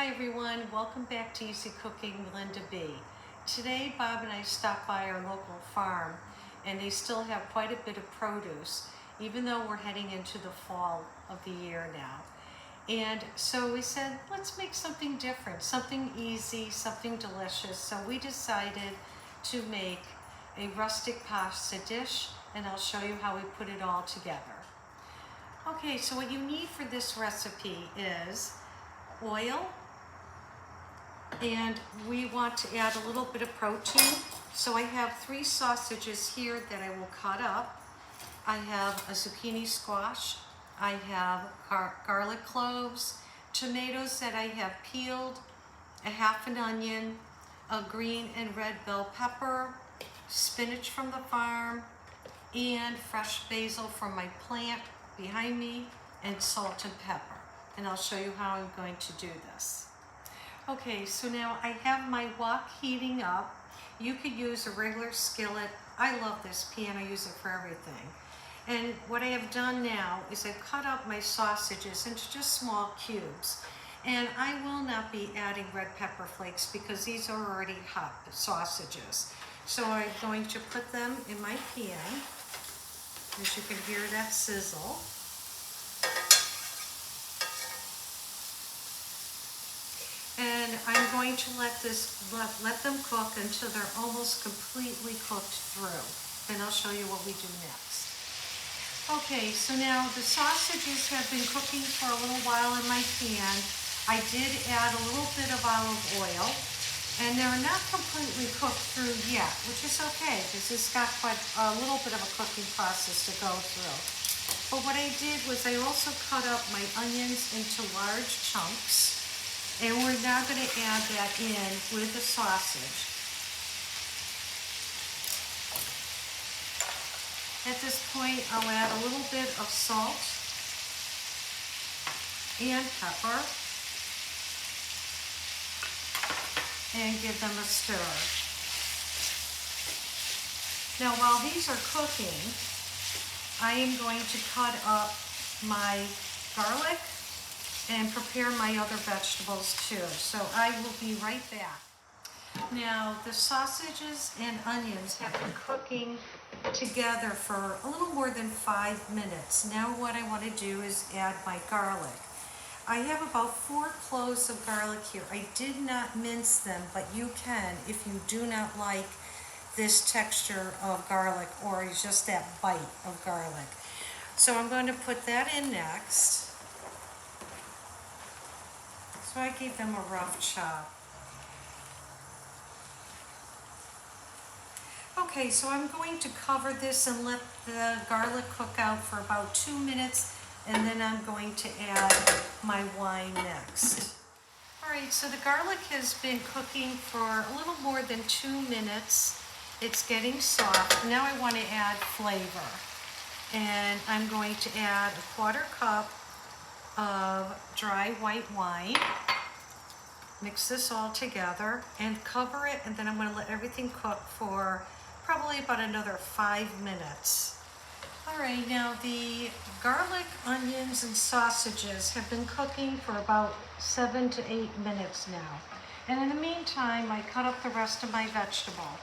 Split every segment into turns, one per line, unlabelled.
Hi everyone, welcome back to Easy Cooking with Linda B. Today Bob and I stopped by our local farm and they still have quite a bit of produce even though we're heading into the fall of the year now. And so we said, let's make something different, something easy, something delicious. So we decided to make a rustic pasta dish and I'll show you how we put it all together. Okay, so what you need for this recipe is oil, and we want to add a little bit of protein. So I have 3 sausages here that I will cut up. I have a zucchini squash, I have garlic cloves, tomatoes that I have peeled, a half an onion, a green and red bell pepper, spinach from the farm, and fresh basil from my plant behind me, and salt and pepper. And I'll show you how I'm going to do this. Okay, so now I have my wok heating up. You could use a regular skillet. I love this pan, I use it for everything. And what I have done now is I've cut up my sausages into just small cubes. And I will not be adding red pepper flakes because these are already hot sausages. So I'm going to put them in my pan. As you can hear that sizzle. And I'm going to let them cook until they're almost completely cooked through. Then I'll show you what we do next. Okay, so now the sausages have been cooking for a little while in my pan. I did add a little bit of olive oil, and they're not completely cooked through yet, which is okay, because it's got quite a little bit of a cooking process to go through. But what I did was I also cut up my onions into large chunks, and we're now going to add that in with the sausage. At this point, I'll add a little bit of salt and pepper and give them a stir. Now while these are cooking, I am going to cut up my garlic and prepare my other vegetables too. So I will be right back. Now the sausages and onions have been cooking together for a little more than 5 minutes. Now what I want to do is add my garlic. I have about 4 cloves of garlic here. I did not mince them, but you can if you do not like this texture of garlic or just that bite of garlic. So I'm going to put that in next. So I gave them a rough chop. Okay, so I'm going to cover this and let the garlic cook out for about 2 minutes, and then I'm going to add my wine next. All right, so the garlic has been cooking for a little more than 2 minutes. It's getting soft. Now I want to add flavor. And I'm going to add a 1/4 cup of dry white wine. Mix this all together and cover it, and then I'm going to let everything cook for probably about another 5 minutes. All right, now the garlic, onions, and sausages have been cooking for about 7 to 8 minutes now. And in the meantime, I cut up the rest of my vegetable.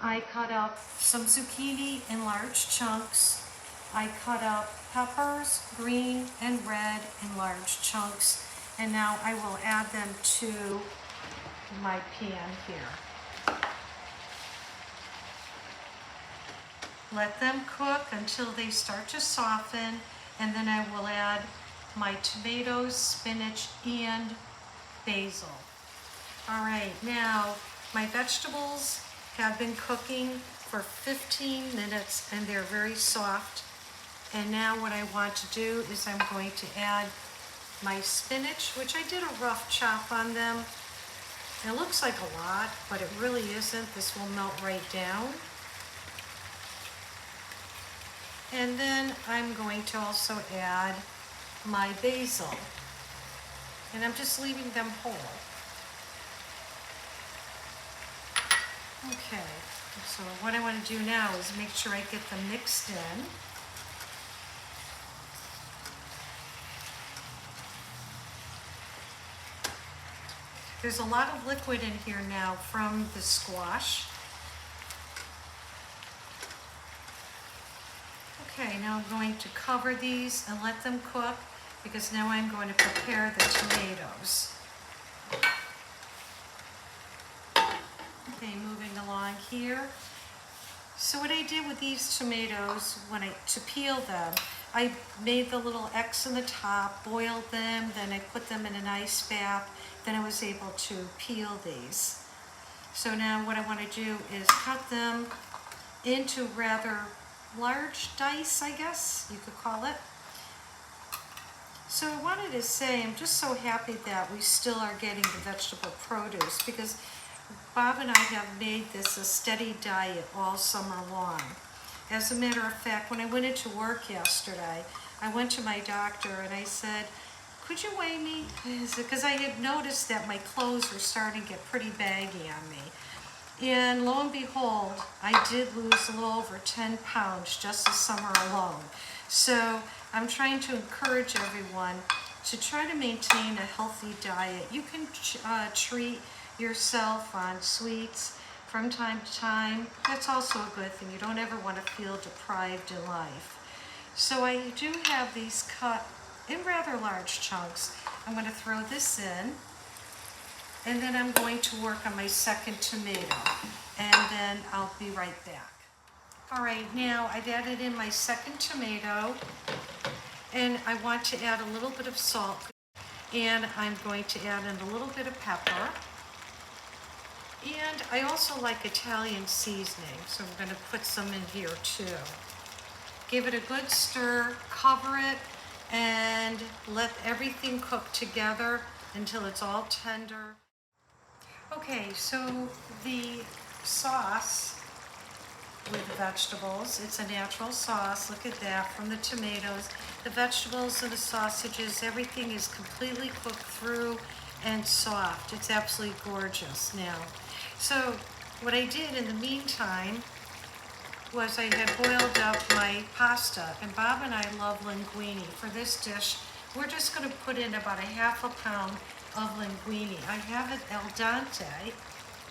I cut up some zucchini in large chunks. I cut up peppers, green and red, in large chunks. And now I will add them to my pan here. Let them cook until they start to soften, and then I will add my tomatoes, spinach, and basil. All right, now my vegetables have been cooking for 15 minutes and they're very soft. And now what I want to do is I'm going to add my spinach, which I did a rough chop on them. It looks like a lot, but it really isn't. This will melt right down. And then I'm going to also add my basil. And I'm just leaving them whole. Okay, so what I want to do now is make sure I get them mixed in. There's a lot of liquid in here now from the squash. Okay, now I'm going to cover these and let them cook because now I'm going to prepare the tomatoes. Okay, moving along here. So what I did with these tomatoes, to peel them, I made the little X in the top, boiled them, then I put them in an ice bath, then I was able to peel these. So now what I want to do is cut them into rather large dice, I guess you could call it. So I wanted to say I'm just so happy that we still are getting the vegetable produce because Bob and I have made this a steady diet all summer long. As a matter of fact, when I went into work yesterday, I went to my doctor and I said, could you weigh me? Because I had noticed that my clothes were starting to get pretty baggy on me. And lo and behold, I did lose a little over 10 pounds just this summer alone. So I'm trying to encourage everyone to try to maintain a healthy diet. You can treat yourself on sweets from time to time. That's also a good thing. You don't ever want to feel deprived in life. So I do have these cut in rather large chunks. I'm going to throw this in, and then I'm going to work on my second tomato, and then I'll be right back. All right, now I've added in my second tomato, and I want to add a little bit of salt, and I'm going to add in a little bit of pepper. And I also like Italian seasoning, so I'm going to put some in here too. Give it a good stir, cover it, and let everything cook together until it's all tender. Okay, so the sauce with the vegetables, it's a natural sauce. Look at that, from the tomatoes, the vegetables and the sausages, everything is completely cooked through and soft. It's absolutely gorgeous now. So what I did in the meantime was I had boiled up my pasta, and Bob and I love linguine. For this dish, we're just going to put in about a half a pound of linguine. I have it al dente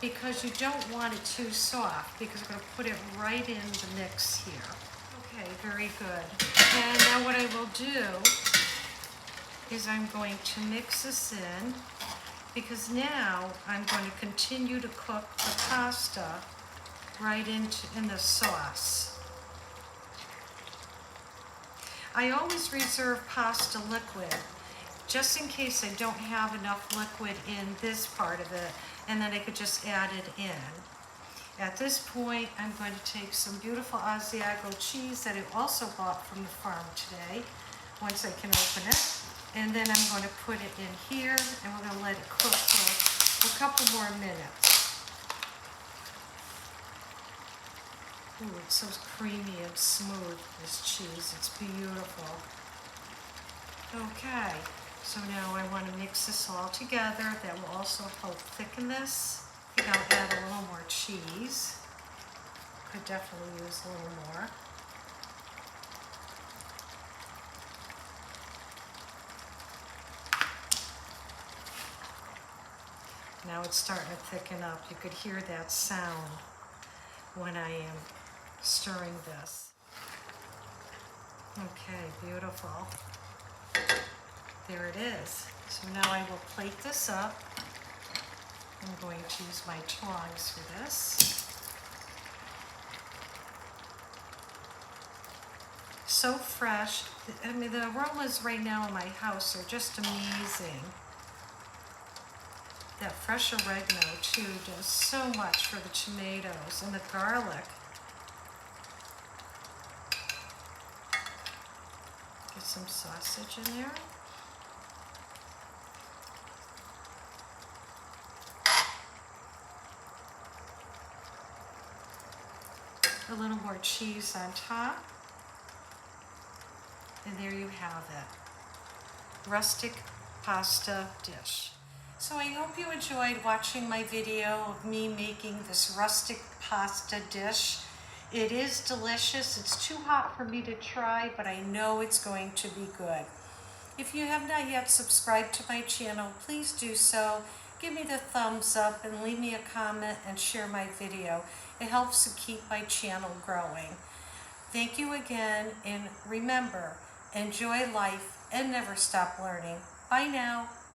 because you don't want it too soft, because I'm going to put it right in the mix here. Okay, very good. And now what I will do is I'm going to mix this in, because now I'm going to continue to cook the pasta right in the sauce. I always reserve pasta liquid just in case I don't have enough liquid in this part of it, and then I could just add it in. At this point, I'm going to take some beautiful Asiago cheese that I also bought from the farm today, once I can open it. And then I'm going to put it in here, and we're going to let it cook for a couple more minutes. Ooh, it's so creamy and smooth, this cheese. It's beautiful. Okay, so now I want to mix this all together. That will also help thicken this. I think I'll add a little more cheese. Could definitely use a little more. Now it's starting to thicken up. You could hear that sound when I am stirring this. Okay, beautiful. There it is. So now I will plate this up. I'm going to use my tongs for this. So fresh. I mean, the aromas right now in my house are just amazing. That fresh oregano too does so much for the tomatoes, and the garlic. Get some sausage in there. A little more cheese on top. And there you have it. Rustic pasta dish. So I hope you enjoyed watching my video of me making this rustic pasta dish. It is delicious. It's too hot for me to try, but I know it's going to be good. If you have not yet subscribed to my channel, please do so give me the thumbs up and leave me a comment and share my video. It helps to keep my channel growing. Thank you again, and remember, enjoy life and never stop learning. Bye now.